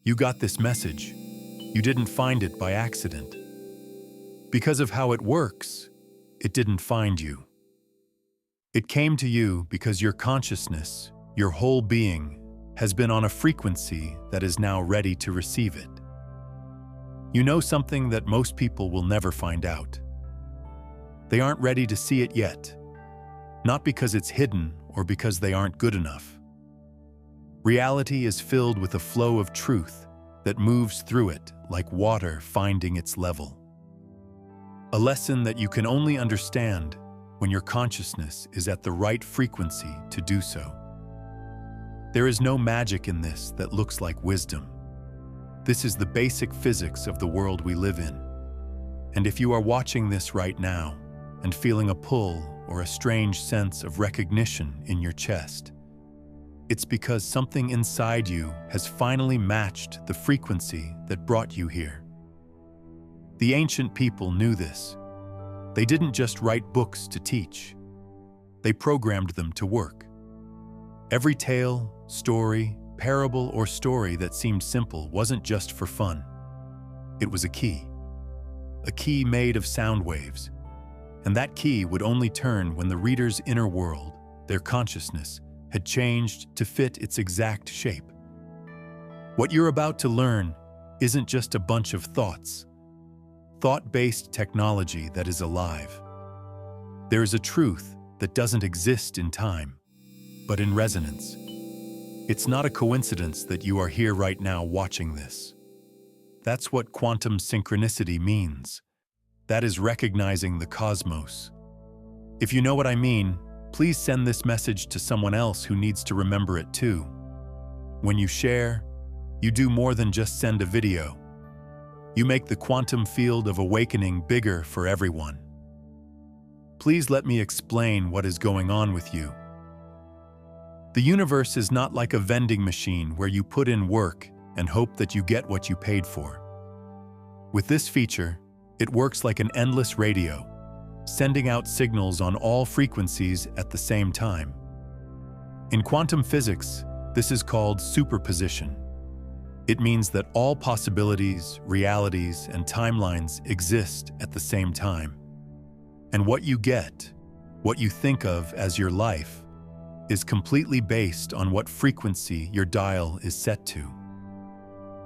You got this message. You didn't find it by accident. Because of how it works, it didn't find you. It came to you because your consciousness, your whole being, has been on a frequency that is now ready to receive it. You know something that most people will never find out. They aren't ready to see it yet, not because it's hidden or because they aren't good enough. Reality is filled with a flow of truth that moves through it like water finding its level. A lesson that you can only understand when your consciousness is at the right frequency to do so. There is no magic in this that looks like wisdom. This is the basic physics of the world we live in. And if you are watching this right now and feeling a pull or a strange sense of recognition in your chest, it's because something inside you has finally matched the frequency that brought you here. The ancient people knew this. They didn't just write books to teach. They programmed them to work. Every tale, story, parable, or story that seemed simple wasn't just for fun. It was a key made of sound waves. And that key would only turn when the reader's inner world, their consciousness, had changed to fit its exact shape. What you're about to learn isn't just a bunch of thoughts. Thought-based technology that is alive. There is a truth that doesn't exist in time, but in resonance. It's not a coincidence that you are here right now watching this. That's what quantum synchronicity means. That is recognizing the cosmos. If you know what I mean, please send this message to someone else who needs to remember it too. When you share, you do more than just send a video. You make the quantum field of awakening bigger for everyone. Please let me explain what is going on with you. The universe is not like a vending machine where you put in work and hope that you get what you paid for. With this feature, it works like an endless radio, sending out signals on all frequencies at the same time. In quantum physics, this is called superposition. It means that all possibilities, realities, and timelines exist at the same time. And what you get, what you think of as your life, is completely based on what frequency your dial is set to.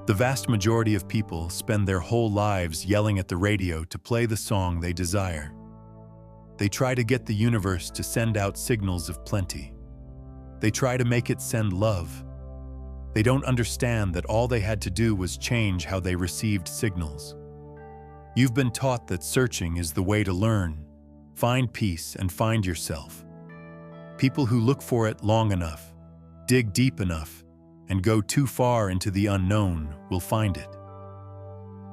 The vast majority of people spend their whole lives yelling at the radio to play the song they desire. They try to get the universe to send out signals of plenty. They try to make it send love. They don't understand that all they had to do was change how they received signals. You've been taught that searching is the way to learn, find peace, and find yourself. People who look for it long enough, dig deep enough, and go too far into the unknown will find it.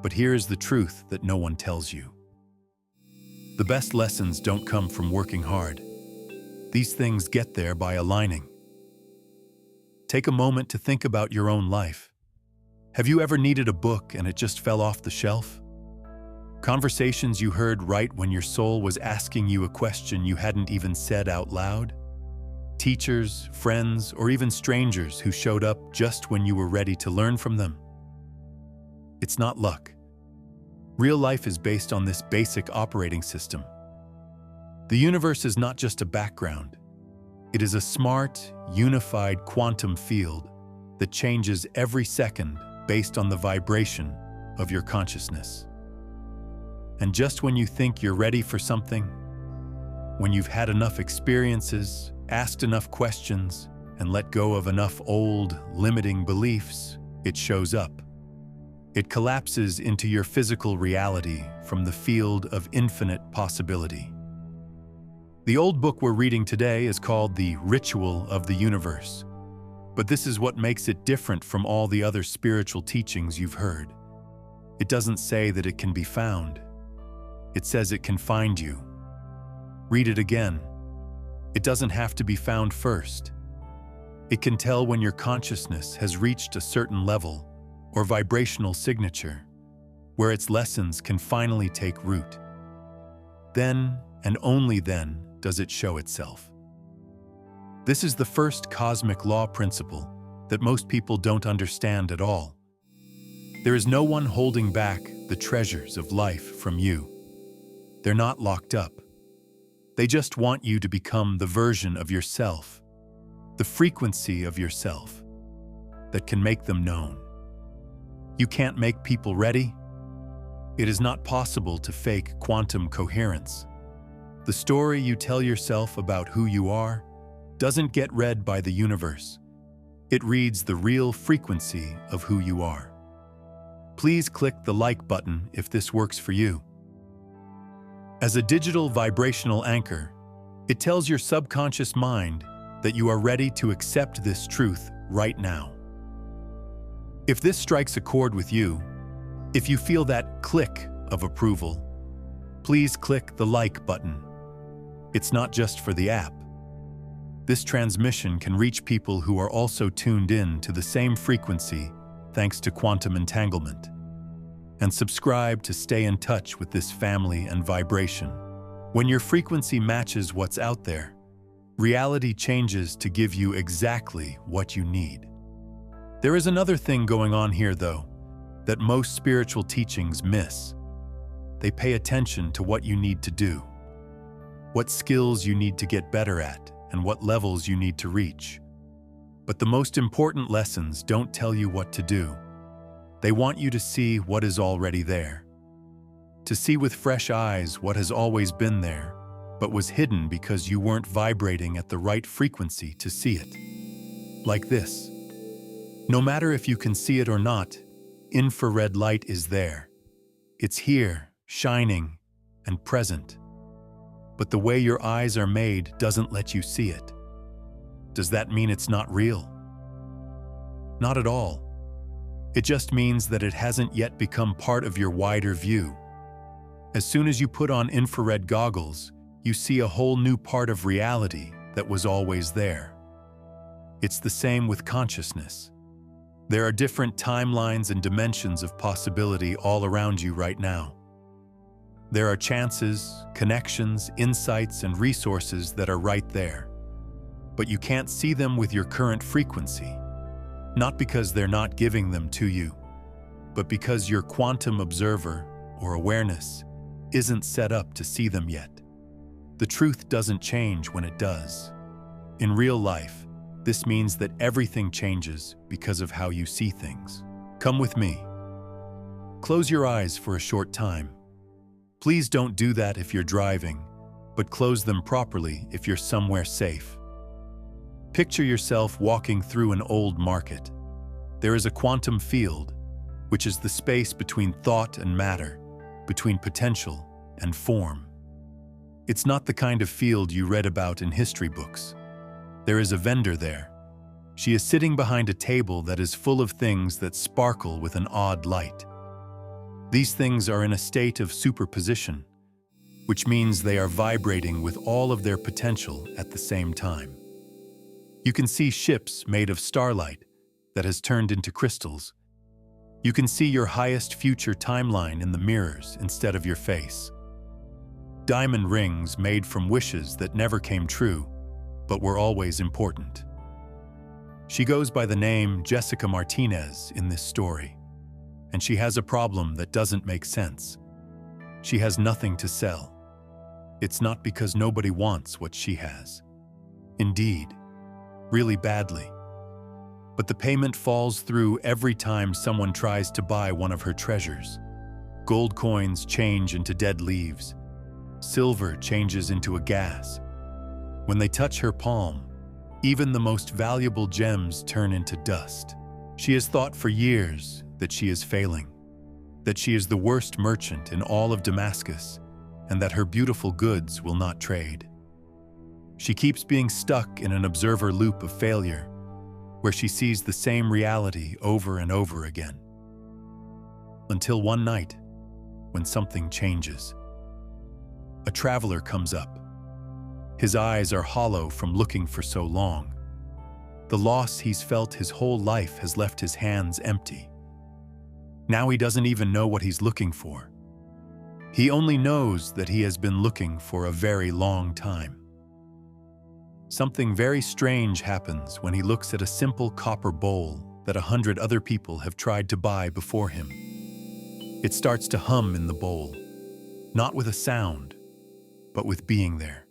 But here is the truth that no one tells you. The best lessons don't come from working hard. These things get there by aligning. Take a moment to think about your own life. Have you ever needed a book and it just fell off the shelf? Conversations you heard right when your soul was asking you a question you hadn't even said out loud? Teachers, friends, or even strangers who showed up just when you were ready to learn from them? It's not luck. Real life is based on this basic operating system. The universe is not just a background. It is a smart, unified quantum field that changes every second based on the vibration of your consciousness. And just when you think you're ready for something, when you've had enough experiences, asked enough questions, and let go of enough old, limiting beliefs, it shows up. It collapses into your physical reality from the field of infinite possibility. The old book we're reading today is called The Ritual of the Universe. But this is what makes it different from all the other spiritual teachings you've heard. It doesn't say that it can be found. It says it can find you. Read it again. It doesn't have to be found first. It can tell when your consciousness has reached a certain level or vibrational signature, where its lessons can finally take root. Then, and only then, does it show itself. This is the first cosmic law principle that most people don't understand at all. There is no one holding back the treasures of life from you. They're not locked up. They just want you to become the version of yourself, the frequency of yourself that can make them known. You can't make people ready. It is not possible to fake quantum coherence. The story you tell yourself about who you are doesn't get read by the universe. It reads the real frequency of who you are. Please click the like button if this works for you. As a digital vibrational anchor, it tells your subconscious mind that you are ready to accept this truth right now. If this strikes a chord with you, if you feel that click of approval, please click the like button. It's not just for the app. This transmission can reach people who are also tuned in to the same frequency thanks to quantum entanglement. And subscribe to stay in touch with this family and vibration. When your frequency matches what's out there, reality changes to give you exactly what you need. There is another thing going on here, though, that most spiritual teachings miss. They pay attention to what you need to do, what skills you need to get better at, and what levels you need to reach. But the most important lessons don't tell you what to do. They want you to see what is already there. To see with fresh eyes what has always been there, but was hidden because you weren't vibrating at the right frequency to see it. Like this. No matter if you can see it or not, infrared light is there. It's here, shining and present. But the way your eyes are made doesn't let you see it. Does that mean it's not real? Not at all. It just means that it hasn't yet become part of your wider view. As soon as you put on infrared goggles, you see a whole new part of reality that was always there. It's the same with consciousness. There are different timelines and dimensions of possibility all around you right now. There are chances, connections, insights, and resources that are right there. But you can't see them with your current frequency. Not because they're not giving them to you, but because your quantum observer, or awareness, isn't set up to see them yet. The truth doesn't change when it does. In real life, this means that everything changes because of how you see things. Come with me. Close your eyes for a short time. Please don't do that if you're driving, but close them properly if you're somewhere safe. Picture yourself walking through an old market. There is a quantum field, which is the space between thought and matter, between potential and form. It's not the kind of field you read about in history books. There is a vendor there. She is sitting behind a table that is full of things that sparkle with an odd light. These things are in a state of superposition, which means they are vibrating with all of their potential at the same time. You can see ships made of starlight that has turned into crystals. You can see your highest future timeline in the mirrors instead of your face. Diamond rings made from wishes that never came true, but were always important. She goes by the name Jessica Martinez in this story, and she has a problem that doesn't make sense. She has nothing to sell. It's not because nobody wants what she has. Indeed, really badly. But the payment falls through every time someone tries to buy one of her treasures. Gold coins change into dead leaves. Silver changes into a gas. When they touch her palm, even the most valuable gems turn into dust. She has thought for years that she is failing, that she is the worst merchant in all of Damascus, and that her beautiful goods will not trade. She keeps being stuck in an observer loop of failure, where she sees the same reality over and over again. Until one night, when something changes. A traveler comes up. His eyes are hollow from looking for so long. The loss he's felt his whole life has left his hands empty. Now he doesn't even know what he's looking for. He only knows that he has been looking for a very long time. Something very strange happens when he looks at a simple copper bowl that that 100 other people have tried to buy before him. It starts to hum in the bowl, not with a sound, but with being there.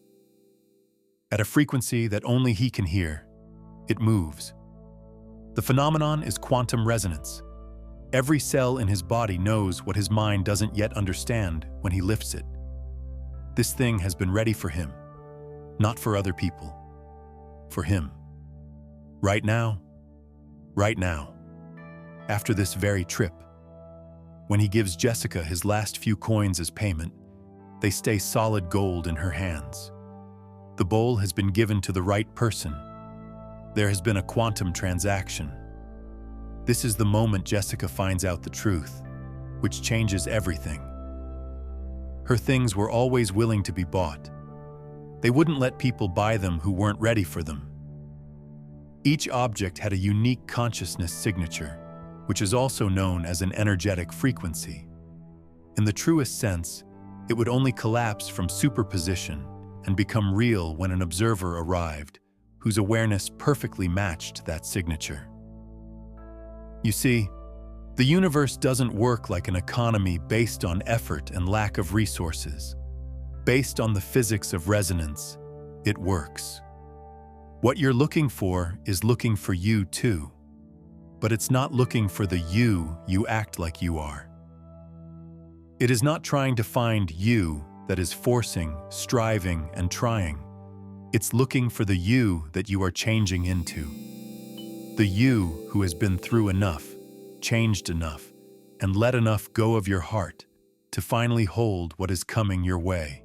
At a frequency that only he can hear, it moves. The phenomenon is quantum resonance. Every cell in his body knows what his mind doesn't yet understand when he lifts it. This thing has been ready for him, not for other people, for him. Right now, after this very trip. When he gives Jessica his last few coins as payment, they stay solid gold in her hands. The bowl has been given to the right person. There has been a quantum transaction. This is the moment Jessica finds out the truth, which changes everything. Her things were always willing to be bought. They wouldn't let people buy them who weren't ready for them. Each object had a unique consciousness signature, which is also known as an energetic frequency. In the truest sense, it would only collapse from superposition and become real when an observer arrived, whose awareness perfectly matched that signature. You see, the universe doesn't work like an economy based on effort and lack of resources. Based on the physics of resonance, it works. What you're looking for is looking for you too, but it's not looking for the you act like you are. It is not trying to find you that is forcing, striving, and trying. It's looking for the you that you are changing into. The you who has been through enough, changed enough, and let enough go of your heart to finally hold what is coming your way.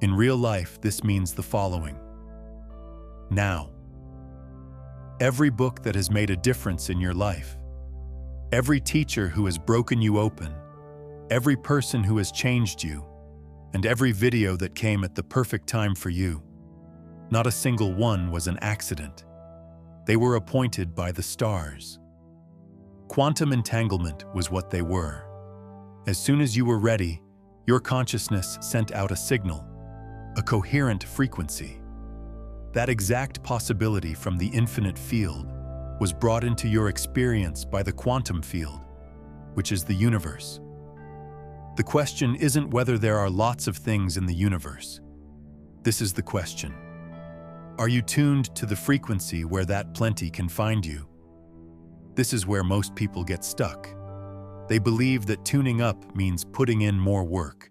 In real life, this means the following. Now. Every book that has made a difference in your life, every teacher who has broken you open, every person who has changed you, and every video that came at the perfect time for you, not a single one was an accident. They were appointed by the stars. Quantum entanglement was what they were. As soon as you were ready, your consciousness sent out a signal, a coherent frequency. That exact possibility from the infinite field was brought into your experience by the quantum field, which is the universe. The question isn't whether there are lots of things in the universe. This is the question. Are you tuned to the frequency where that plenty can find you? This is where most people get stuck. They believe that tuning up means putting in more work,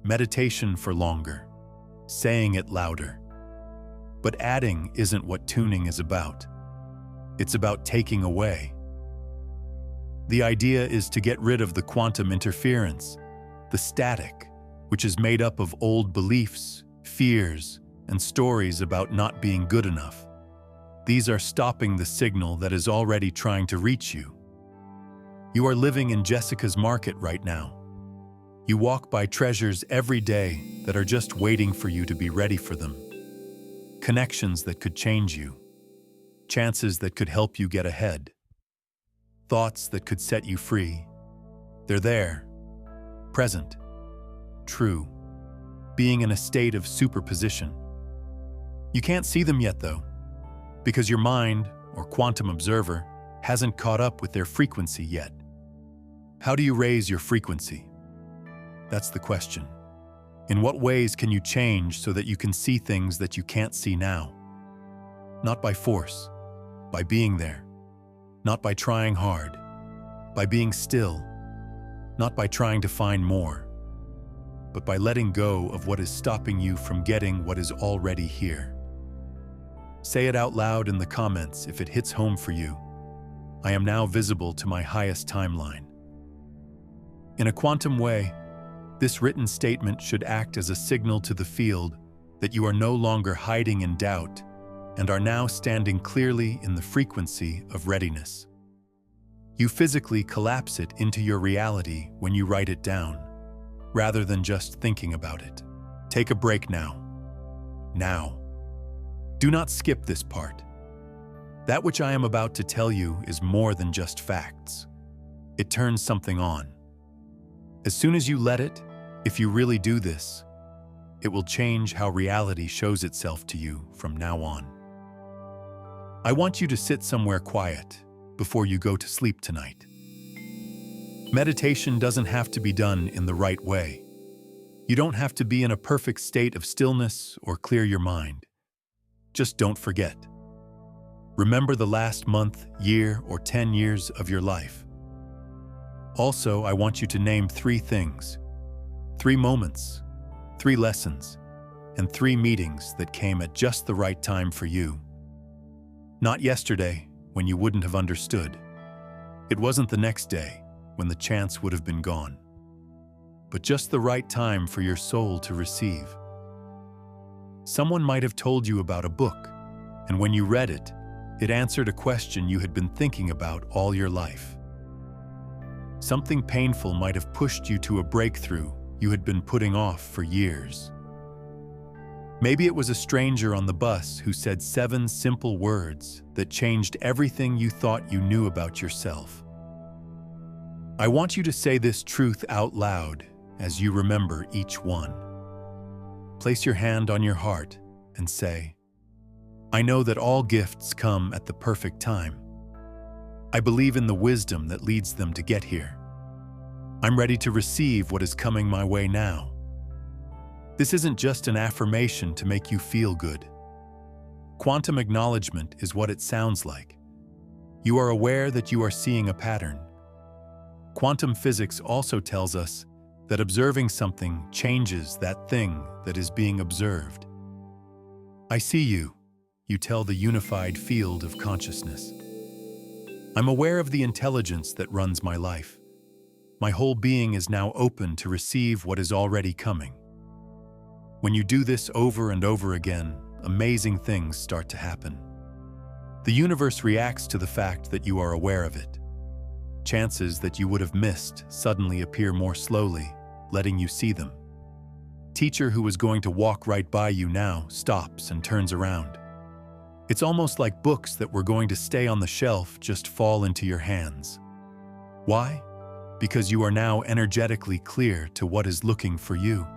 meditation for longer, saying it louder. But adding isn't what tuning is about. It's about taking away. The idea is to get rid of the quantum interference, the static, which is made up of old beliefs, fears, and stories about not being good enough. These are stopping the signal that is already trying to reach you. You are living in Jessica's market right now. You walk by treasures every day that are just waiting for you to be ready for them. Connections that could change you. Chances that could help you get ahead. Thoughts that could set you free. They're there, present, true, being in a state of superposition. You can't see them yet, though, because your mind, or quantum observer, hasn't caught up with their frequency yet. How do you raise your frequency? That's the question. In what ways can you change so that you can see things that you can't see now? Not by force, by being there. Not by trying hard, by being still. Not by trying to find more, but by letting go of what is stopping you from getting what is already here. Say it out loud in the comments if it hits home for you. I am now visible to my highest timeline. In a quantum way, this written statement should act as a signal to the field that you are no longer hiding in doubt and are now standing clearly in the frequency of readiness. You physically collapse it into your reality when you write it down, rather than just thinking about it. Take a break now. Now. Do not skip this part. That which I am about to tell you is more than just facts. It turns something on. As soon as you let it, if you really do this, it will change how reality shows itself to you from now on. I want you to sit somewhere quiet, before you go to sleep tonight. Meditation doesn't have to be done in the right way. You don't have to be in a perfect state of stillness or clear your mind. Just don't forget. Remember the last month, year, or 10 years of your life. Also, I want you to name 3 things, 3 moments, 3 lessons, and 3 meetings that came at just the right time for you. Not yesterday, when you wouldn't have understood. It wasn't the next day, when the chance would have been gone. But just the right time for your soul to receive. Someone might have told you about a book, and when you read it, it answered a question you had been thinking about all your life. Something painful might have pushed you to a breakthrough you had been putting off for years. Maybe it was a stranger on the bus who said 7 simple words that changed everything you thought you knew about yourself. I want you to say this truth out loud as you remember each one. Place your hand on your heart and say, I know that all gifts come at the perfect time. I believe in the wisdom that leads them to get here. I'm ready to receive what is coming my way now. This isn't just an affirmation to make you feel good. Quantum acknowledgement is what it sounds like. You are aware that you are seeing a pattern. Quantum physics also tells us that observing something changes that thing that is being observed. I see you, you tell the unified field of consciousness. I'm aware of the intelligence that runs my life. My whole being is now open to receive what is already coming. When you do this over and over again, amazing things start to happen. The universe reacts to the fact that you are aware of it. Chances that you would have missed suddenly appear more slowly, letting you see them. Teacher who was going to walk right by you now stops and turns around. It's almost like books that were going to stay on the shelf just fall into your hands. Why? Because you are now energetically clear to what is looking for you.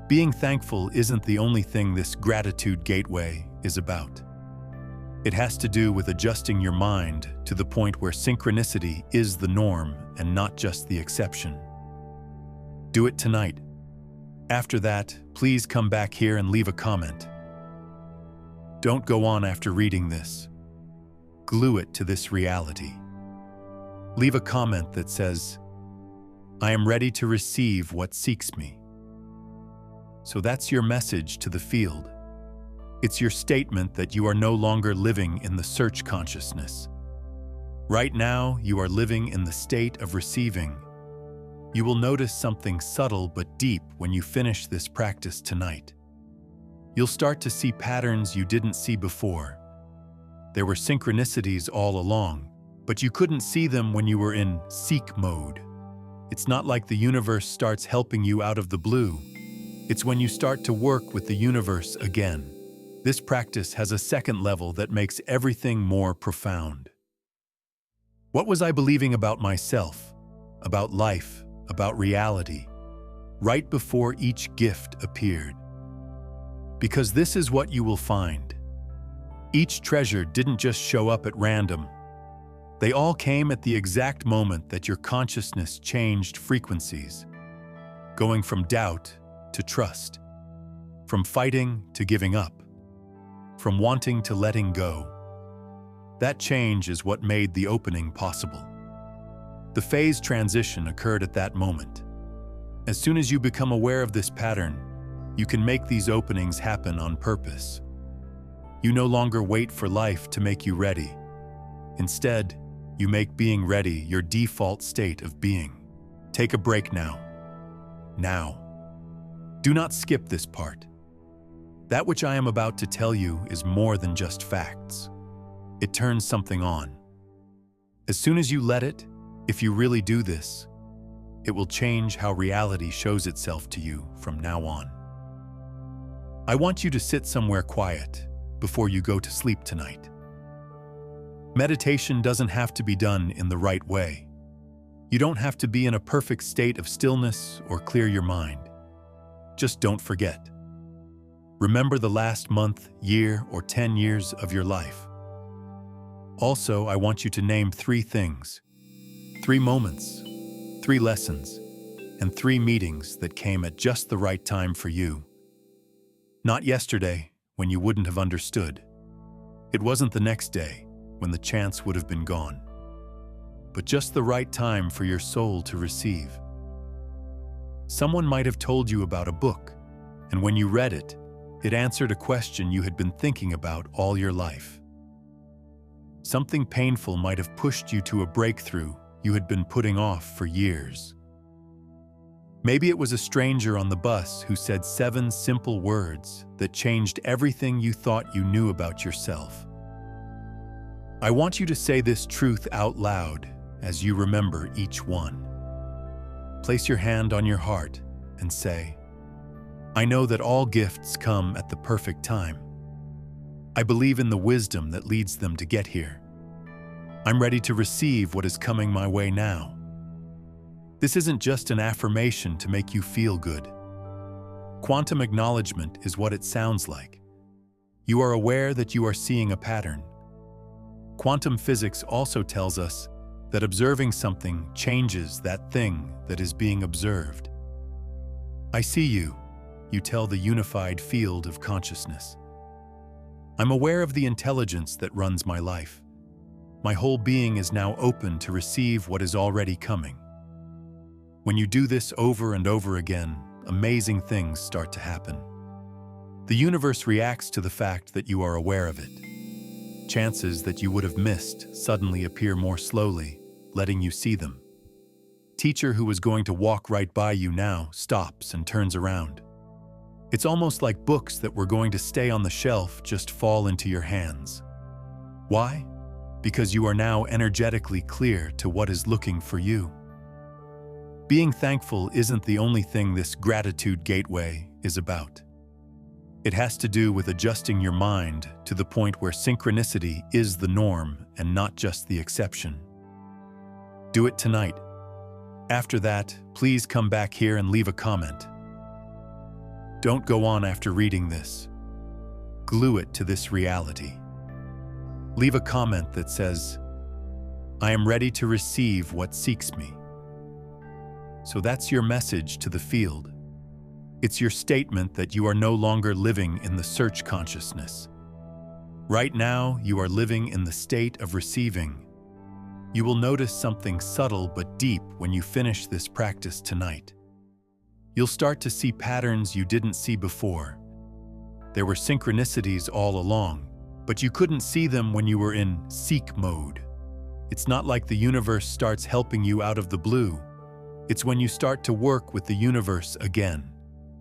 Being thankful isn't the only thing this gratitude gateway is about. It has to do with adjusting your mind to the point where synchronicity is the norm and not just the exception. Do it tonight. After that, please come back here and leave a comment. Don't go on after reading this. Glue it to this reality. Leave a comment that says, I am ready to receive what seeks me. So that's your message to the field. It's your statement that you are no longer living in the search consciousness. Right now, you are living in the state of receiving. You will notice something subtle but deep when you finish this practice tonight. You'll start to see patterns you didn't see before. There were synchronicities all along, but you couldn't see them when you were in seek mode. It's not like the universe starts helping you out of the blue. It's when you start to work with the universe again. This practice has a second level that makes everything more profound. What was I believing about myself, about life, about reality, right before each gift appeared? Because this is what you will find. Each treasure didn't just show up at random. They all came at the exact moment that your consciousness changed frequencies, going from doubt to trust, from fighting to giving up, from wanting to letting go. That change is what made the opening possible. The phase transition occurred at that moment. As soon as you become aware of this pattern, you can make these openings happen on purpose. You no longer wait for life to make you ready. Instead, you make being ready your default state of being. Take a break now. Now. Do not skip this part. That which I am about to tell you is more than just facts. It turns something on. As soon as you let it, if you really do this, it will change how reality shows itself to you from now on. I want you to sit somewhere quiet before you go to sleep tonight. Meditation doesn't have to be done in the right way. You don't have to be in a perfect state of stillness or clear your mind. Just don't forget. Remember the last month, year, or 10 years of your life. Also, I want you to name 3 things, 3 moments, 3 lessons, and 3 meetings that came at just the right time for you. Not yesterday, when you wouldn't have understood. It wasn't the next day, when the chance would have been gone. But just the right time for your soul to receive. Someone might have told you about a book, and when you read it, it answered a question you had been thinking about all your life. Something painful might have pushed you to a breakthrough you had been putting off for years. Maybe it was a stranger on the bus who said 7 simple words that changed everything you thought you knew about yourself. I want you to say this truth out loud as you remember each one. Place your hand on your heart and say, I know that all gifts come at the perfect time. I believe in the wisdom that leads them to get here. I'm ready to receive what is coming my way now. This isn't just an affirmation to make you feel good. Quantum acknowledgement is what it sounds like. You are aware that you are seeing a pattern. Quantum physics also tells us that observing something changes that thing that is being observed. I see you, you tell the unified field of consciousness. I'm aware of the intelligence that runs my life. My whole being is now open to receive what is already coming. When you do this over and over again, amazing things start to happen. The universe reacts to the fact that you are aware of it. Chances that you would have missed suddenly appear more slowly, letting you see them. Teacher who was going to walk right by you now stops and turns around. It's almost like books that were going to stay on the shelf just fall into your hands. Why? Because you are now energetically clear to what is looking for you. Being thankful isn't the only thing this gratitude gateway is about. It has to do with adjusting your mind to the point where synchronicity is the norm and not just the exception. Do it tonight. After that, please come back here and leave a comment. Don't go on after reading this. Glue it to this reality. Leave a comment that says, I am ready to receive what seeks me. So that's your message to the field. It's your statement that you are no longer living in the search consciousness. Right now, you are living in the state of receiving. You will notice something subtle but deep when you finish this practice tonight. You'll start to see patterns you didn't see before. There were synchronicities all along, but you couldn't see them when you were in seek mode. It's not like the universe starts helping you out of the blue. It's when you start to work with the universe again.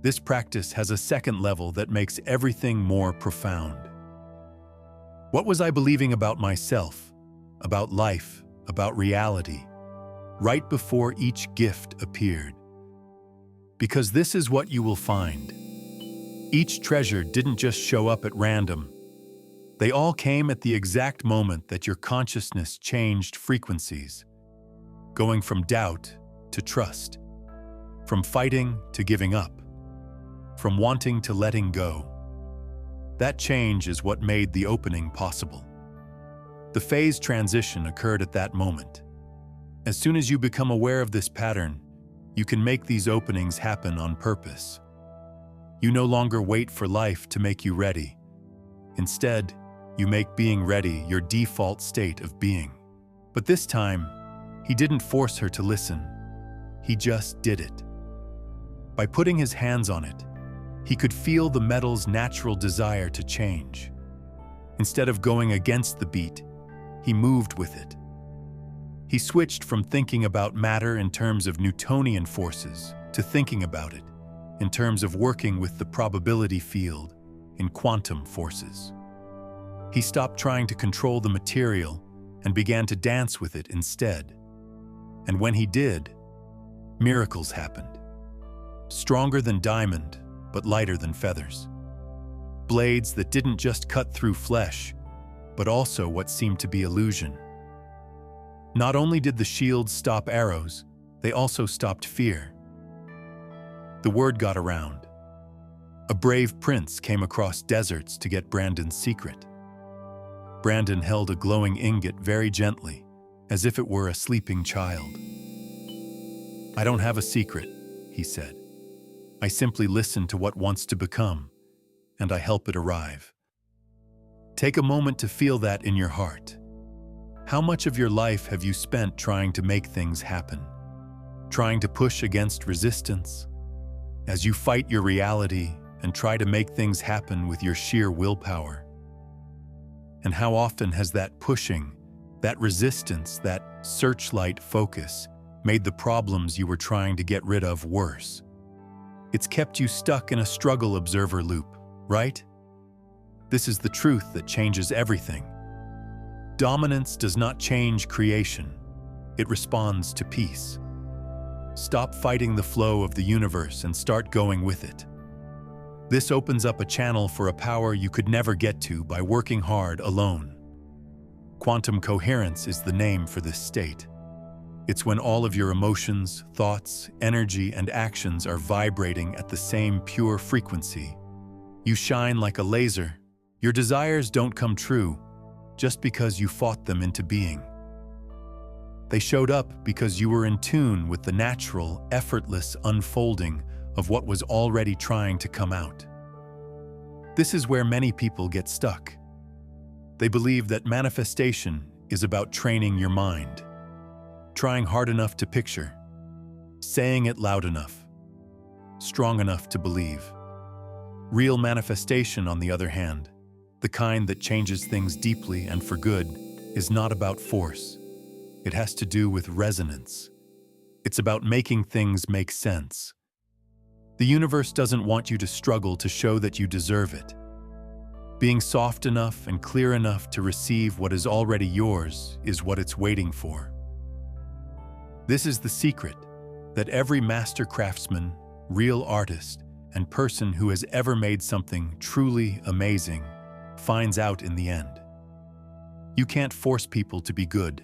This practice has a second level that makes everything more profound. What was I believing about myself, about life, about reality, right before each gift appeared? Because this is what you will find. Each treasure didn't just show up at random. They all came at the exact moment that your consciousness changed frequencies, going from doubt to trust, from fighting to giving up, from wanting to letting go. That change is what made the opening possible. The phase transition occurred at that moment. As soon as you become aware of this pattern, you can make these openings happen on purpose. You no longer wait for life to make you ready. Instead, you make being ready your default state of being. But this time, he didn't force her to listen. He just did it. By putting his hands on it, he could feel the metal's natural desire to change. Instead of going against the beat, he moved with it. He switched from thinking about matter in terms of Newtonian forces to thinking about it in terms of working with the probability field in quantum forces. He stopped trying to control the material and began to dance with it instead. And when he did, miracles happened. Stronger than diamond, but lighter than feathers. Blades that didn't just cut through flesh, but also what seemed to be illusion. Not only did the shields stop arrows, they also stopped fear. The word got around. A brave prince came across deserts to get Brandon's secret. Brandon held a glowing ingot very gently, as if it were a sleeping child. "I don't have a secret," he said. "I simply listen to what wants to become, and I help it arrive." Take a moment to feel that in your heart. How much of your life have you spent trying to make things happen? Trying to push against resistance? As you fight your reality and try to make things happen with your sheer willpower? And how often has that pushing, that resistance, that searchlight focus made the problems you were trying to get rid of worse? It's kept you stuck in a struggle observer loop, right? This is the truth that changes everything. Dominance does not change creation. It responds to peace. Stop fighting the flow of the universe and start going with it. This opens up a channel for a power you could never get to by working hard alone. Quantum coherence is the name for this state. It's when all of your emotions, thoughts, energy, and actions are vibrating at the same pure frequency. You shine like a laser. Your desires don't come true just because you fought them into being. They showed up because you were in tune with the natural, effortless unfolding of what was already trying to come out. This is where many people get stuck. They believe that manifestation is about training your mind, trying hard enough to picture, saying it loud enough, strong enough to believe. Real manifestation, on the other hand, the kind that changes things deeply and for good, is not about force. It has to do with resonance. It's about making things make sense. The universe doesn't want you to struggle to show that you deserve it. Being soft enough and clear enough to receive what is already yours is what it's waiting for. This is the secret that every master craftsman, real artist, and person who has ever made something truly amazing finds out in the end. You can't force people to be good.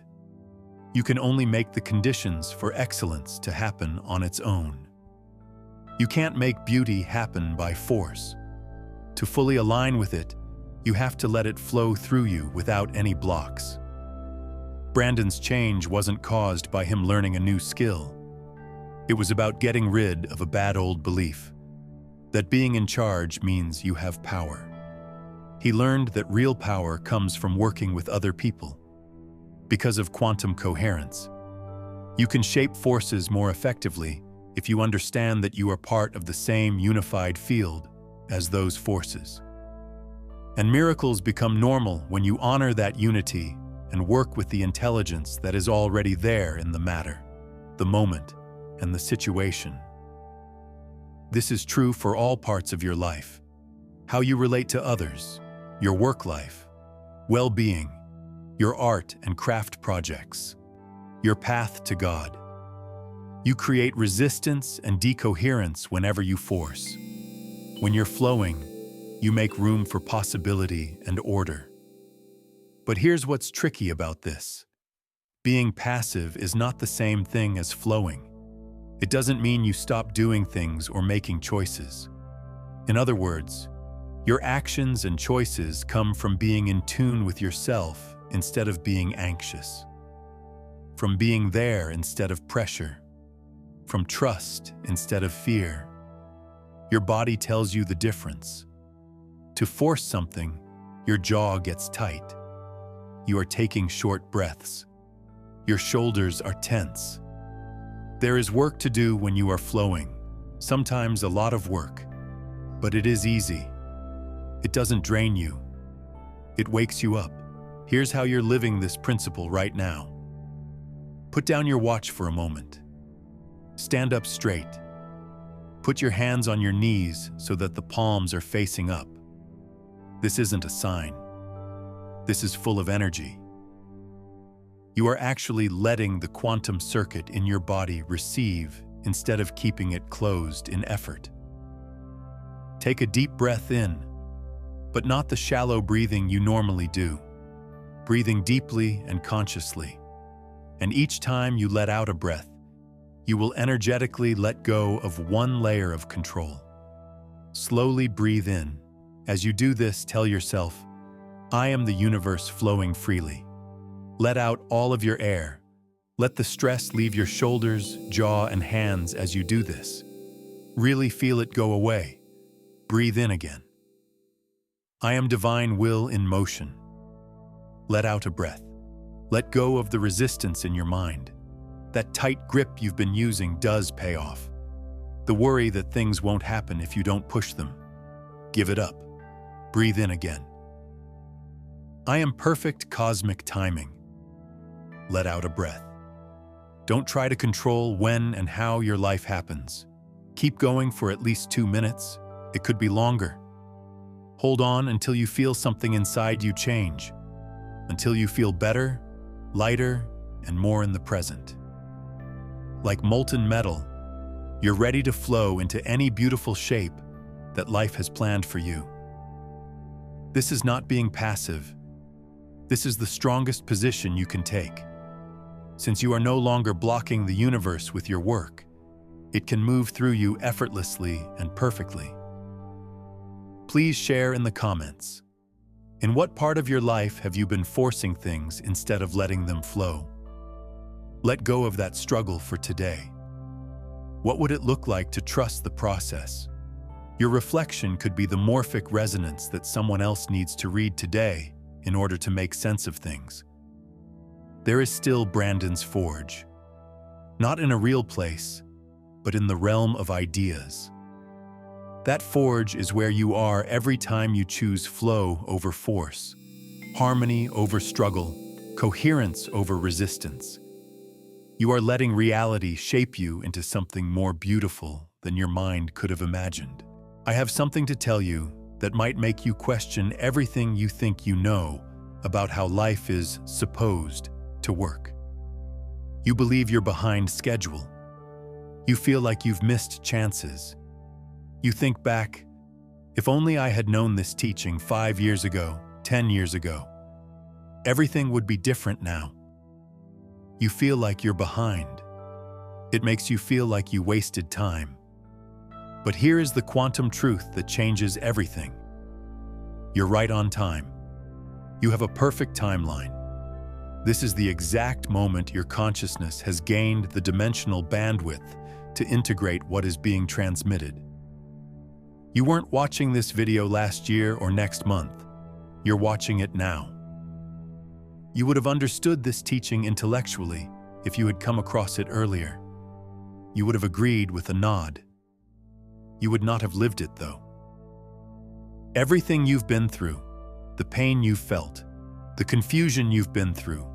You can only make the conditions for excellence to happen on its own. You can't make beauty happen by force. To fully align with it, you have to let it flow through you without any blocks. Brandon's change wasn't caused by him learning a new skill. It was about getting rid of a bad old belief that being in charge means you have power. He learned that real power comes from working with other people. Because of quantum coherence, you can shape forces more effectively if you understand that you are part of the same unified field as those forces. And miracles become normal when you honor that unity and work with the intelligence that is already there in the matter, the moment, and the situation. This is true for all parts of your life: how you relate to others, your work life, well-being, your art and craft projects, your path to God. You create resistance and decoherence whenever you force. When you're flowing, you make room for possibility and order. But here's what's tricky about this. Being passive is not the same thing as flowing. It doesn't mean you stop doing things or making choices. In other words, your actions and choices come from being in tune with yourself instead of being anxious, from being there instead of pressure, from trust instead of fear. Your body tells you the difference. To force something, your jaw gets tight. You are taking short breaths. Your shoulders are tense. There is work to do when you are flowing, sometimes a lot of work, but it is easy. It doesn't drain you. It wakes you up. Here's how you're living this principle right now. Put down your watch for a moment. Stand up straight. Put your hands on your knees so that the palms are facing up. This isn't a sign. This is full of energy. You are actually letting the quantum circuit in your body receive instead of keeping it closed in effort. Take a deep breath in, but not the shallow breathing you normally do. Breathing deeply and consciously. And each time you let out a breath, you will energetically let go of one layer of control. Slowly breathe in. As you do this, tell yourself, I am the universe flowing freely. Let out all of your air. Let the stress leave your shoulders, jaw, and hands as you do this. Really feel it go away. Breathe in again. I am divine will in motion. Let out a breath. Let go of the resistance in your mind. That tight grip you've been using does pay off. The worry that things won't happen if you don't push them. Give it up. Breathe in again. I am perfect cosmic timing. Let out a breath. Don't try to control when and how your life happens. Keep going for at least 2 minutes. It could be longer. Hold on until you feel something inside you change. Until you feel better, lighter, and more in the present. Like molten metal, you're ready to flow into any beautiful shape that life has planned for you. This is not being passive. This is the strongest position you can take. Since you are no longer blocking the universe with your work, it can move through you effortlessly and perfectly. Please share in the comments. In what part of your life have you been forcing things instead of letting them flow? Let go of that struggle for today. What would it look like to trust the process? Your reflection could be the morphic resonance that someone else needs to read today in order to make sense of things. There is still Brandon's Forge. Not in a real place, but in the realm of ideas. That forge is where you are every time you choose flow over force, harmony over struggle, coherence over resistance. You are letting reality shape you into something more beautiful than your mind could have imagined. I have something to tell you that might make you question everything you think you know about how life is supposed to work. You believe you're behind schedule. You feel like you've missed chances. You think back, if only I had known this teaching 5 years ago, 10 years ago, everything would be different now. You feel like you're behind. It makes you feel like you wasted time. But here is the quantum truth that changes everything. You're right on time. You have a perfect timeline. This is the exact moment your consciousness has gained the dimensional bandwidth to integrate what is being transmitted. You weren't watching this video last year or next month. You're watching it now. You would have understood this teaching intellectually if you had come across it earlier. You would have agreed with a nod. You would not have lived it, though. Everything you've been through, the pain you've felt, the confusion you've been through,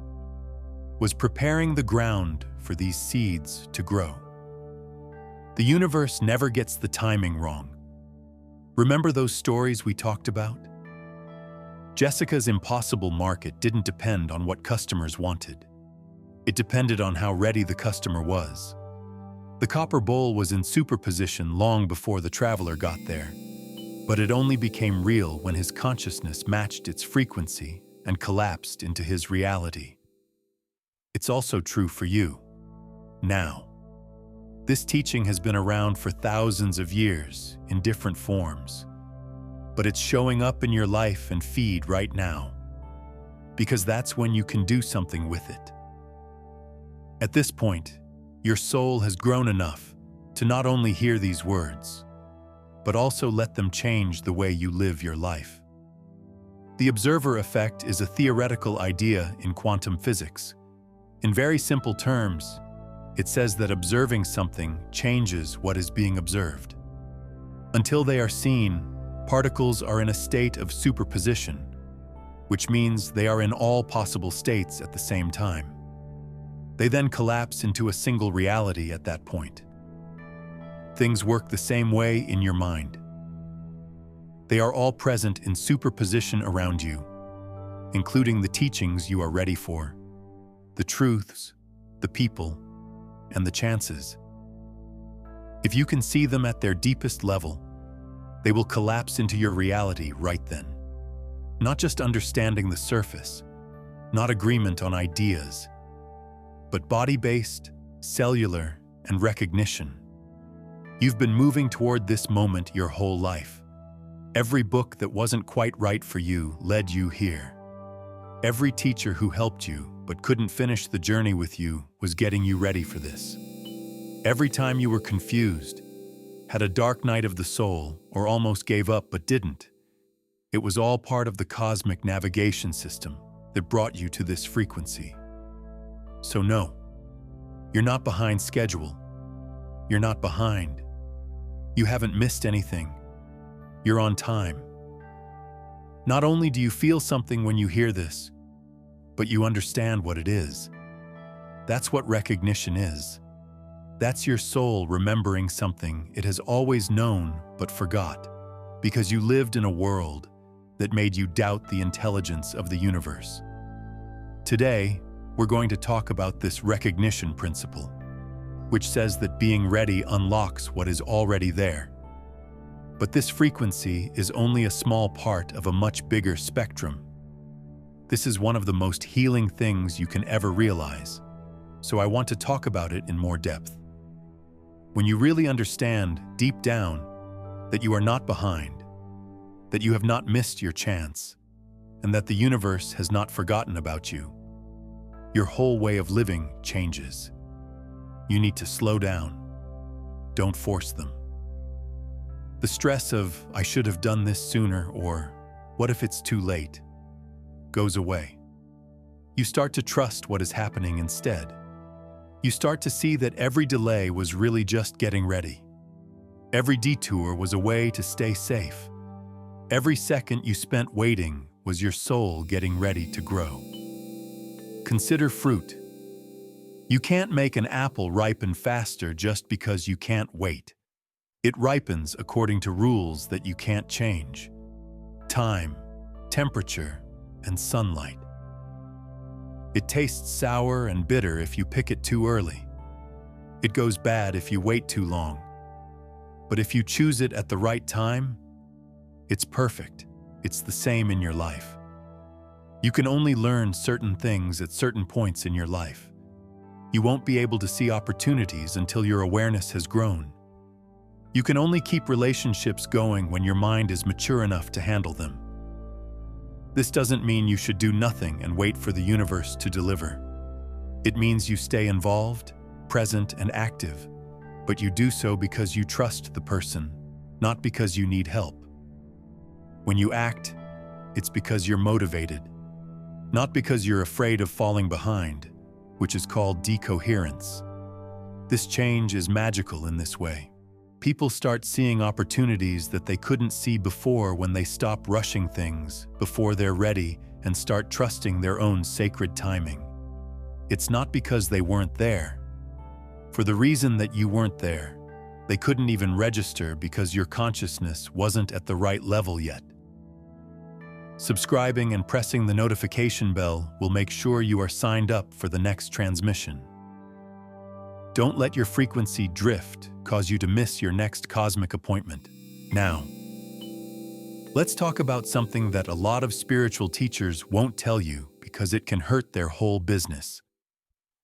was preparing the ground for these seeds to grow. The universe never gets the timing wrong. Remember those stories we talked about? Jessica's impossible market didn't depend on what customers wanted. It depended on how ready the customer was. The copper bowl was in superposition long before the traveler got there, but it only became real when his consciousness matched its frequency and collapsed into his reality. It's also true for you, now. This teaching has been around for thousands of years in different forms, but it's showing up in your life and feed right now, because that's when you can do something with it. At this point, your soul has grown enough to not only hear these words, but also let them change the way you live your life. The observer effect is a theoretical idea in quantum physics. In very simple terms, it says that observing something changes what is being observed. Until they are seen, particles are in a state of superposition, which means they are in all possible states at the same time. They then collapse into a single reality at that point. Things work the same way in your mind. They are all present in superposition around you, including the teachings you are ready for, the truths, the people, and the chances. If you can see them at their deepest level, they will collapse into your reality right then. Not just understanding the surface, not agreement on ideas, but body-based, cellular, and recognition. You've been moving toward this moment your whole life. Every book that wasn't quite right for you led you here. Every teacher who helped you but couldn't finish the journey with you was getting you ready for this. Every time you were confused, had a dark night of the soul, or almost gave up but didn't, it was all part of the cosmic navigation system that brought you to this frequency. So no, you're not behind schedule. You're not behind. You haven't missed anything. You're on time. Not only do you feel something when you hear this, but you understand what it is. That's what recognition is. That's your soul remembering something it has always known but forgot, because you lived in a world that made you doubt the intelligence of the universe. Today, we're going to talk about this recognition principle, which says that being ready unlocks what is already there. But this frequency is only a small part of a much bigger spectrum. This is one of the most healing things you can ever realize, so I want to talk about it in more depth. When you really understand, deep down, that you are not behind, that you have not missed your chance, and that the universe has not forgotten about you, your whole way of living changes. You need to slow down. Don't force them. The stress of, I should have done this sooner, or what if it's too late, goes away. You start to trust what is happening instead. You start to see that every delay was really just getting ready. Every detour was a way to stay safe. Every second you spent waiting was your soul getting ready to grow. Consider fruit. You can't make an apple ripen faster just because you can't wait. It ripens according to rules that you can't change: time, temperature, and sunlight. It tastes sour and bitter if you pick it too early. It goes bad if you wait too long. But if you choose it at the right time, it's perfect. It's the same in your life. You can only learn certain things at certain points in your life. You won't be able to see opportunities until your awareness has grown. You can only keep relationships going when your mind is mature enough to handle them. This doesn't mean you should do nothing and wait for the universe to deliver. It means you stay involved, present, and active, but you do so because you trust the person, not because you need help. When you act, it's because you're motivated, not because you're afraid of falling behind, which is called decoherence. This change is magical in this way. People start seeing opportunities that they couldn't see before when they stop rushing things before they're ready and start trusting their own sacred timing. It's not because they weren't there. For the reason that you weren't there, they couldn't even register because your consciousness wasn't at the right level yet. Subscribing and pressing the notification bell will make sure you are signed up for the next transmission. Don't let your frequency drift cause you to miss your next cosmic appointment. Now, let's talk about something that a lot of spiritual teachers won't tell you because it can hurt their whole business.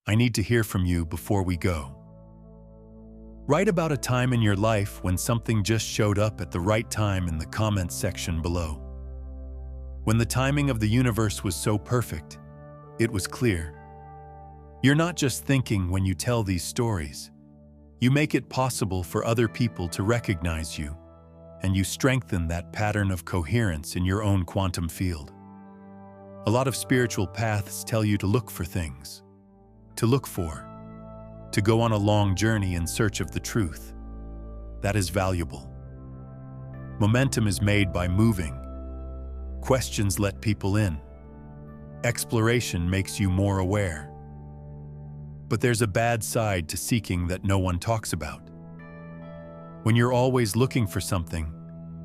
I need to hear from you before we go. Write about a time in your life when something just showed up at the right time in the comments section below. When the timing of the universe was so perfect, it was clear. You're not just thinking when you tell these stories. You make it possible for other people to recognize you, and you strengthen that pattern of coherence in your own quantum field. A lot of spiritual paths tell you to look for things, to look for, to go on a long journey in search of the truth. That is valuable. Momentum is made by moving. Questions let people in. Exploration makes you more aware. But there's a bad side to seeking that no one talks about. When you're always looking for something,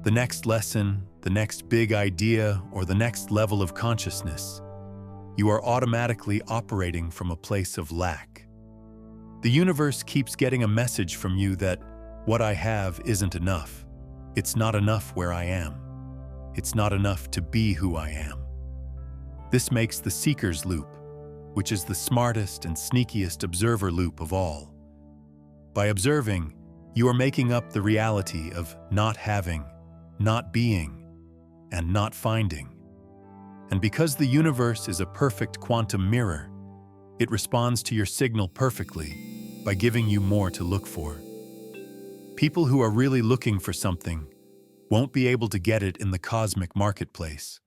the next lesson, the next big idea, or the next level of consciousness, you are automatically operating from a place of lack. The universe keeps getting a message from you that what I have isn't enough. It's not enough where I am. It's not enough to be who I am. This makes the seeker's loop, which is the smartest and sneakiest observer loop of all. By observing, you are making up the reality of not having, not being, and not finding. And because the universe is a perfect quantum mirror, it responds to your signal perfectly by giving you more to look for. People who are really looking for something won't be able to get it in the cosmic marketplace,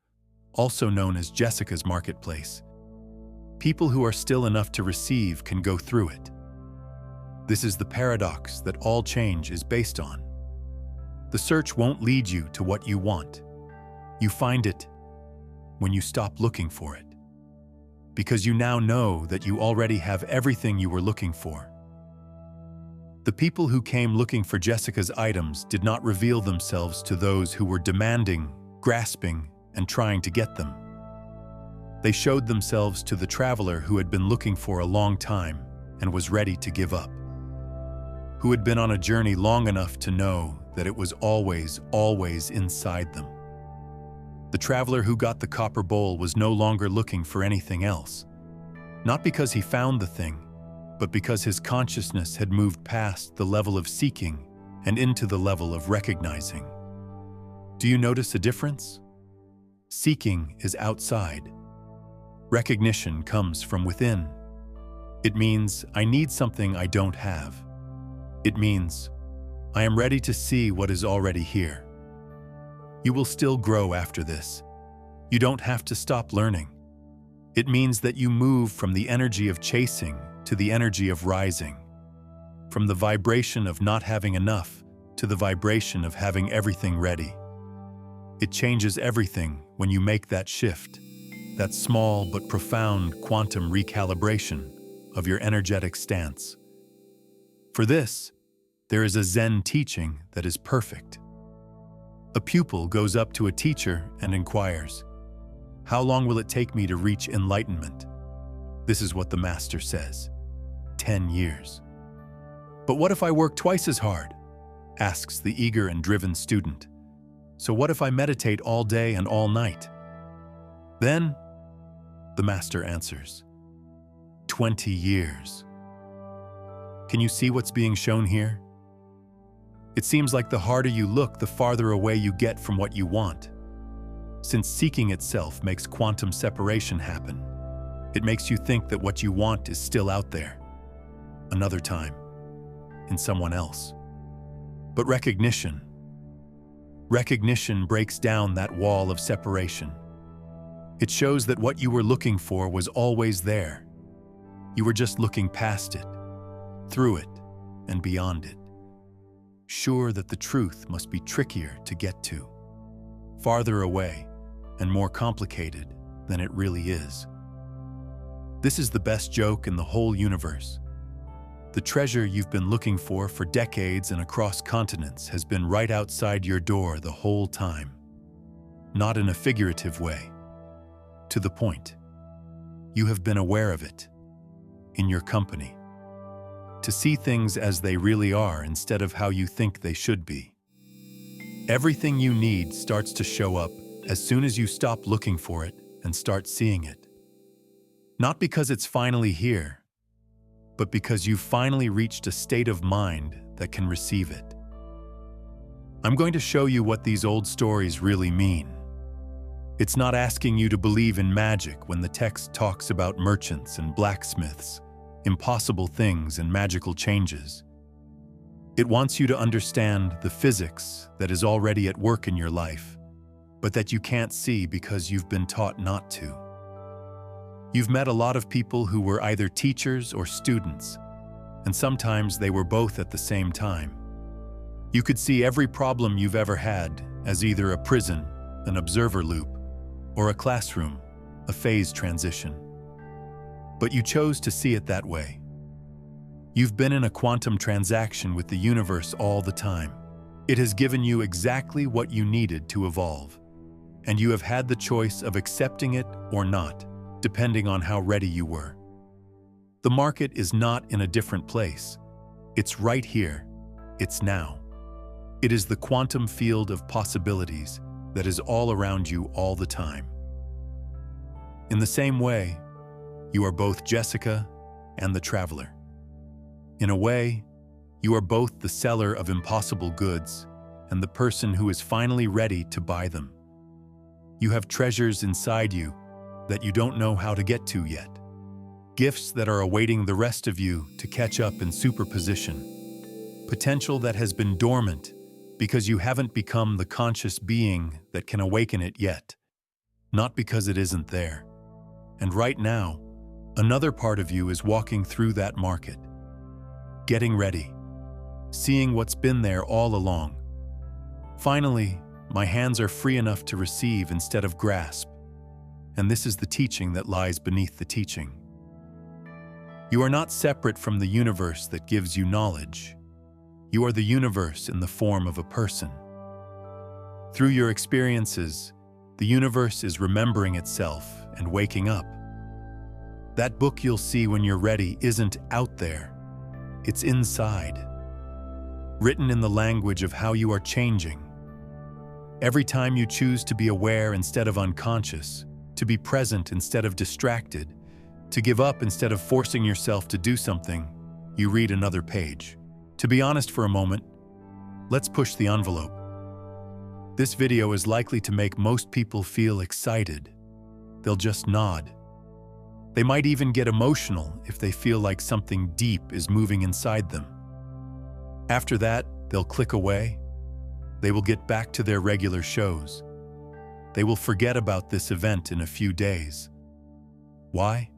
also known as Jessica's marketplace. People who are still enough to receive can go through it. This is the paradox that all change is based on. The search won't lead you to what you want. You find it when you stop looking for it, because you now know that you already have everything you were looking for. The people who came looking for Jessica's items did not reveal themselves to those who were demanding, grasping, and trying to get them. They showed themselves to the traveler who had been looking for a long time and was ready to give up, who had been on a journey long enough to know that it was always, always inside them. The traveler who got the copper bowl was no longer looking for anything else, not because he found the thing, but because his consciousness had moved past the level of seeking and into the level of recognizing. Do you notice a difference? Seeking is outside. Recognition comes from within. It means, I need something I don't have. It means, I am ready to see what is already here. You will still grow after this. You don't have to stop learning. It means that you move from the energy of chasing to the energy of rising, from the vibration of not having enough to the vibration of having everything ready. It changes everything when you make that shift, that small but profound quantum recalibration of your energetic stance. For this, there is a Zen teaching that is perfect. A pupil goes up to a teacher and inquires, "How long will it take me to reach enlightenment?" This is what the master says, 10 years. "But what if I work twice as hard?" asks the eager and driven student. "So what if I meditate all day and all night?" "Then," the master answers, 20 years. Can you see what's being shown here? It seems like the harder you look, the farther away you get from what you want. Since seeking itself makes quantum separation happen, it makes you think that what you want is still out there, another time, in someone else. But recognition breaks down that wall of separation. It shows that what you were looking for was always there. You were just looking past it, through it, and beyond it. Sure that the truth must be trickier to get to, farther away, and more complicated than it really is. This is the best joke in the whole universe. The treasure you've been looking for decades and across continents has been right outside your door the whole time. Not in a figurative way. To the point. You have been aware of it, in your company. To see things as they really are instead of how you think they should be. Everything you need starts to show up as soon as you stop looking for it and start seeing it. Not because it's finally here, but because you've finally reached a state of mind that can receive it. I'm going to show you what these old stories really mean. It's not asking you to believe in magic when the text talks about merchants and blacksmiths, impossible things and magical changes. It wants you to understand the physics that is already at work in your life, but that you can't see because you've been taught not to. You've met a lot of people who were either teachers or students, and sometimes they were both at the same time. You could see every problem you've ever had as either a prison, an observer loop, or a classroom, a phase transition. But you chose to see it that way. You've been in a quantum transaction with the universe all the time. It has given you exactly what you needed to evolve, and you have had the choice of accepting it or not, depending on how ready you were. The market is not in a different place. It's right here. It's now. It is the quantum field of possibilities that is all around you all the time. In the same way, you are both Jessica and the traveler. In a way, you are both the seller of impossible goods and the person who is finally ready to buy them. You have treasures inside you that you don't know how to get to yet. Gifts that are awaiting the rest of you to catch up in superposition. Potential that has been dormant because you haven't become the conscious being that can awaken it yet. Not because it isn't there. And right now, another part of you is walking through that market. Getting ready. Seeing what's been there all along. Finally, my hands are free enough to receive instead of grasp. And this is the teaching that lies beneath the teaching. You are not separate from the universe that gives you knowledge. You are the universe in the form of a person. Through your experiences, the universe is remembering itself and waking up. That book you'll see when you're ready isn't out there. It's inside. Written in the language of how you are changing. Every time you choose to be aware instead of unconscious, to be present instead of distracted, to give up instead of forcing yourself to do something, you read another page. To be honest for a moment, let's push the envelope. This video is likely to make most people feel excited. They'll just nod. They might even get emotional if they feel like something deep is moving inside them. After that, they'll click away. They will get back to their regular shows. They will forget about this event in a few days. Why?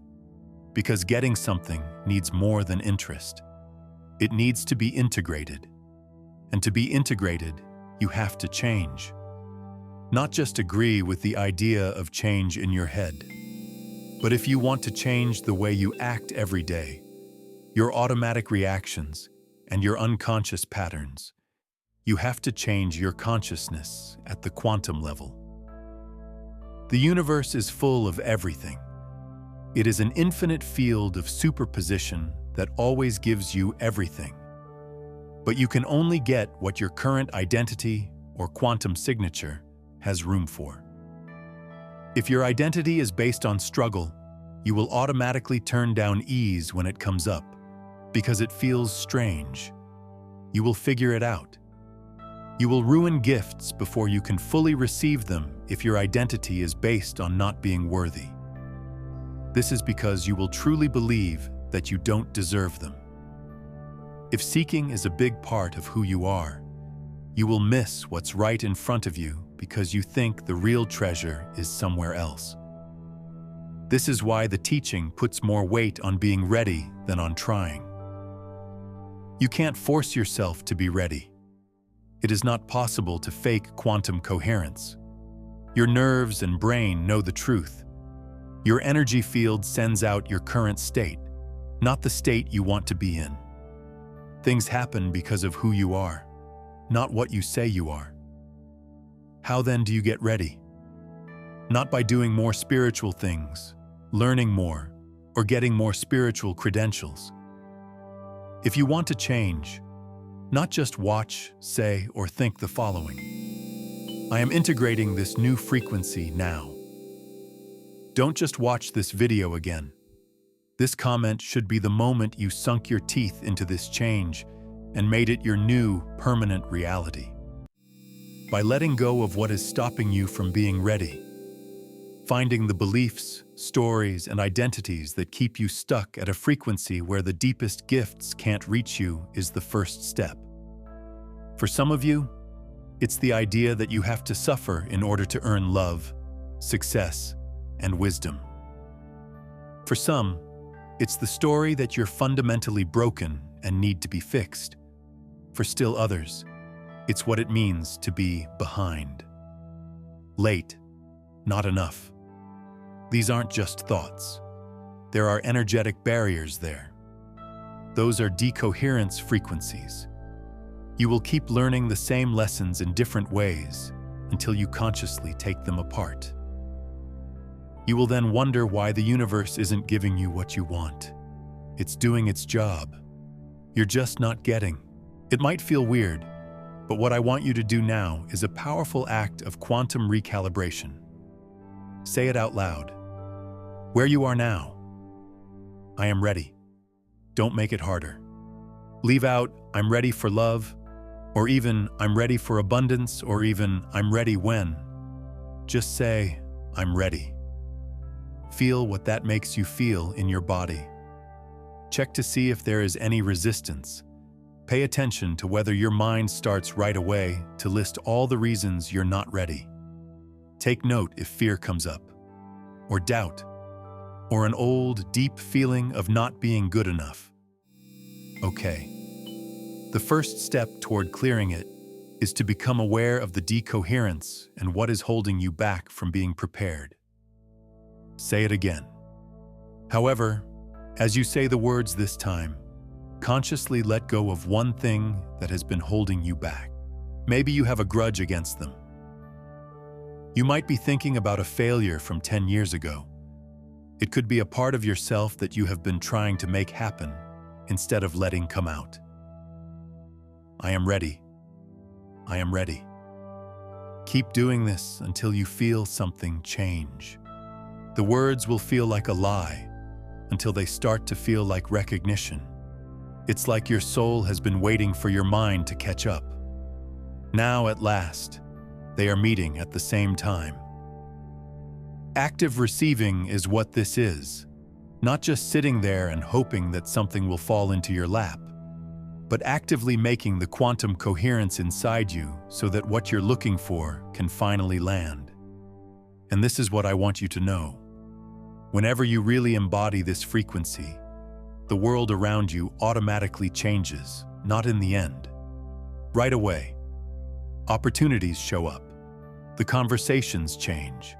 Because getting something needs more than interest. It needs to be integrated. And to be integrated, you have to change. Not just agree with the idea of change in your head. But if you want to change the way you act every day, your automatic reactions, and your unconscious patterns, you have to change your consciousness at the quantum level. The universe is full of everything. It is an infinite field of superposition that always gives you everything. But you can only get what your current identity or quantum signature has room for. If your identity is based on struggle, you will automatically turn down ease when it comes up, because it feels strange. You will figure it out. You will ruin gifts before you can fully receive them if your identity is based on not being worthy. This is because you will truly believe that you don't deserve them. If seeking is a big part of who you are, you will miss what's right in front of you because you think the real treasure is somewhere else. This is why the teaching puts more weight on being ready than on trying. You can't force yourself to be ready. It is not possible to fake quantum coherence. Your nerves and brain know the truth. Your energy field sends out your current state, not the state you want to be in. Things happen because of who you are, not what you say you are. How then do you get ready? Not by doing more spiritual things, learning more, or getting more spiritual credentials. If you want to change, not just watch, say, or think the following: I am integrating this new frequency now. Don't just watch this video again. This comment should be the moment you sunk your teeth into this change and made it your new, permanent reality. By letting go of what is stopping you from being ready, finding the beliefs, stories, and identities that keep you stuck at a frequency where the deepest gifts can't reach you is the first step. For some of you, it's the idea that you have to suffer in order to earn love, success, and wisdom. For some, it's the story that you're fundamentally broken and need to be fixed. For still others, it's what it means to be behind. Late, not enough. These aren't just thoughts. There are energetic barriers there. Those are decoherence frequencies. You will keep learning the same lessons in different ways until you consciously take them apart. You will then wonder why the universe isn't giving you what you want. It's doing its job. You're just not getting. It might feel weird, but what I want you to do now is a powerful act of quantum recalibration. Say it out loud. Where you are now. I am ready. Don't make it harder. Leave out, I'm ready for love, or even I'm ready for abundance, or even I'm ready when. Just say, I'm ready. Feel what that makes you feel in your body. Check to see if there is any resistance. Pay attention to whether your mind starts right away to list all the reasons you're not ready. Take note if fear comes up, or doubt, or an old, deep feeling of not being good enough. Okay. The first step toward clearing it is to become aware of the decoherence and what is holding you back from being prepared. Say it again. However, as you say the words this time, consciously let go of one thing that has been holding you back. Maybe you have a grudge against them. You might be thinking about a failure from 10 years ago. It could be a part of yourself that you have been trying to make happen instead of letting come out. I am ready. I am ready. Keep doing this until you feel something change. The words will feel like a lie until they start to feel like recognition. It's like your soul has been waiting for your mind to catch up. Now, at last, they are meeting at the same time. Active receiving is what this is, not just sitting there and hoping that something will fall into your lap, but actively making the quantum coherence inside you so that what you're looking for can finally land. And this is what I want you to know. Whenever you really embody this frequency, the world around you automatically changes, not in the end. Right away. Opportunities show up. The conversations change.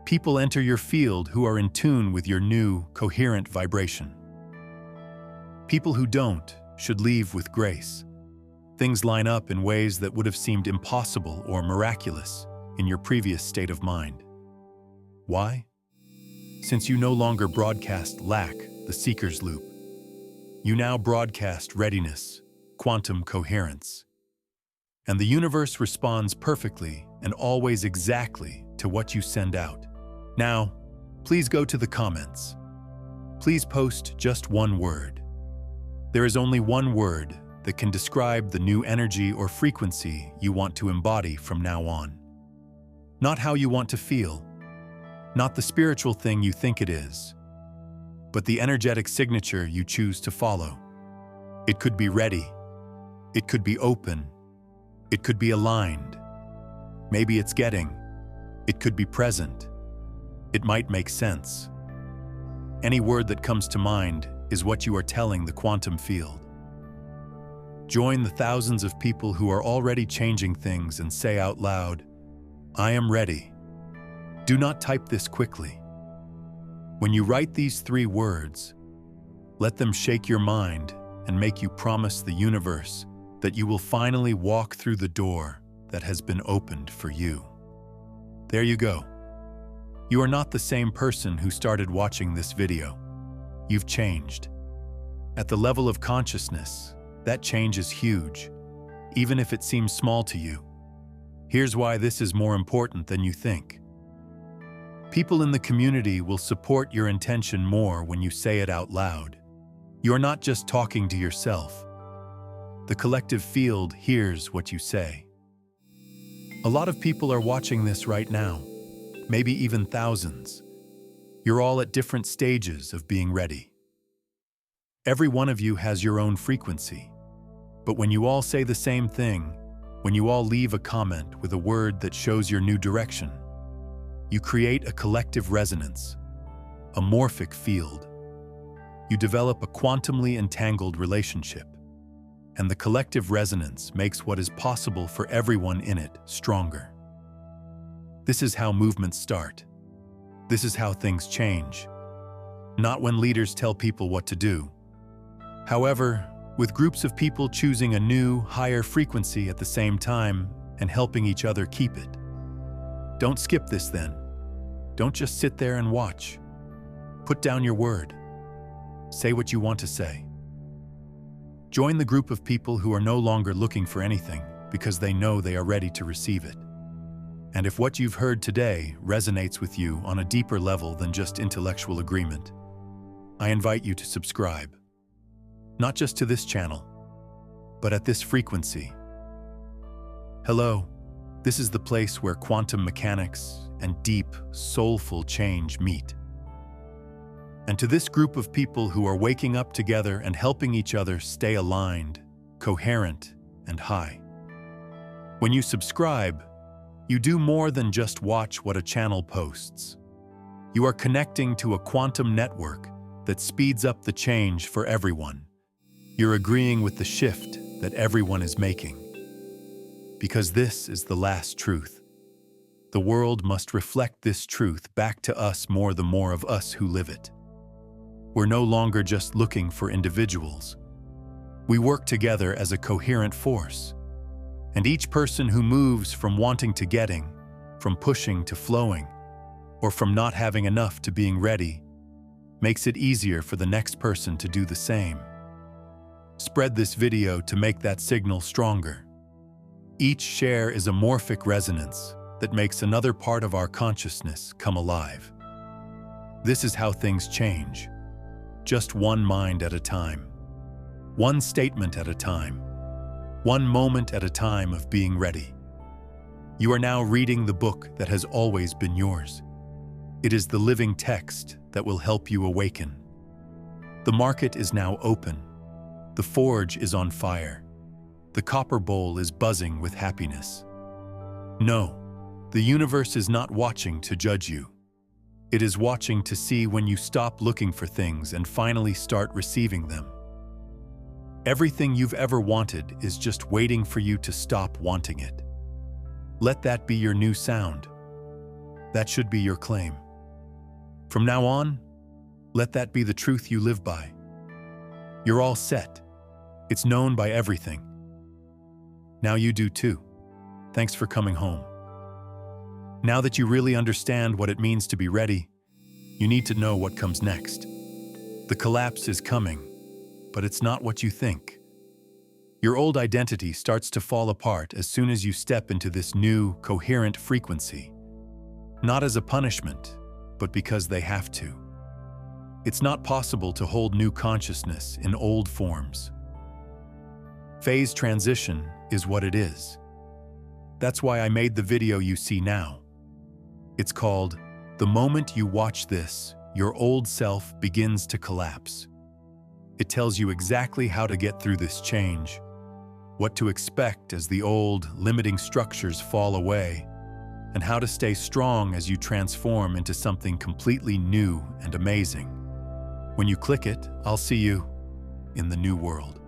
People enter your field who are in tune with your new, coherent vibration. People who don't should leave with grace. Things line up in ways that would have seemed impossible or miraculous in your previous state of mind. Why? Since you no longer broadcast lack, the seeker's loop, you now broadcast readiness, quantum coherence. And the universe responds perfectly and always exactly to what you send out. Now, please go to the comments. Please post just one word. There is only one word that can describe the new energy or frequency you want to embody from now on. Not how you want to feel, not the spiritual thing you think it is, but the energetic signature you choose to follow. It could be ready. It could be open. It could be aligned. Maybe it's getting. It could be present. It might make sense. Any word that comes to mind is what you are telling the quantum field. Join the thousands of people who are already changing things and say out loud, I am ready. Do not type this quickly. When you write these 3 words, let them shake your mind and make you promise the universe that you will finally walk through the door that has been opened for you. There you go. You are not the same person who started watching this video. You've changed. At the level of consciousness, that change is huge, even if it seems small to you. Here's why this is more important than you think. People in the community will support your intention more when you say it out loud. You're not just talking to yourself. The collective field hears what you say. A lot of people are watching this right now, maybe even thousands. You're all at different stages of being ready. Every one of you has your own frequency. But when you all say the same thing, when you all leave a comment with a word that shows your new direction, you create a collective resonance, a morphic field. You develop a quantumly entangled relationship, and the collective resonance makes what is possible for everyone in it stronger. This is how movements start. This is how things change. Not when leaders tell people what to do. However, with groups of people choosing a new, higher frequency at the same time and helping each other keep it. Don't skip this then. Don't just sit there and watch. Put down your word. Say what you want to say. Join the group of people who are no longer looking for anything because they know they are ready to receive it. And if what you've heard today resonates with you on a deeper level than just intellectual agreement, I invite you to subscribe. Not just to this channel, but at this frequency, Hello, this is the place where quantum mechanics and deep, soulful change meet. And to this group of people who are waking up together and helping each other stay aligned, coherent, and high. When you subscribe, you do more than just watch what a channel posts. You are connecting to a quantum network that speeds up the change for everyone. You're agreeing with the shift that everyone is making. Because this is the last truth. The world must reflect this truth back to us the more of us who live it. We're no longer just looking for individuals. We work together as a coherent force. And each person who moves from wanting to getting, from pushing to flowing, or from not having enough to being ready, makes it easier for the next person to do the same. Spread this video to make that signal stronger. Each share is a morphic resonance that makes another part of our consciousness come alive. This is how things change. Just one mind at a time. One statement at a time. One moment at a time of being ready. You are now reading the book that has always been yours. It is the living text that will help you awaken. The market is now open. The forge is on fire. The copper bowl is buzzing with happiness. No, the universe is not watching to judge you. It is watching to see when you stop looking for things and finally start receiving them. Everything you've ever wanted is just waiting for you to stop wanting it. Let that be your new sound. That should be your claim. From now on, let that be the truth you live by. You're all set. It's known by everything. Now you do too. Thanks for coming home. Now that you really understand what it means to be ready, you need to know what comes next. The collapse is coming, but it's not what you think. Your old identity starts to fall apart as soon as you step into this new, coherent frequency. Not as a punishment, but because they have to. It's not possible to hold new consciousness in old forms. Phase transition is what it is. That's why I made the video you see now. It's called, "The moment you watch this, your old self begins to collapse." It tells you exactly how to get through this change, what to expect as the old, limiting structures fall away, and how to stay strong as you transform into something completely new and amazing. When you click it, I'll see you in the new world.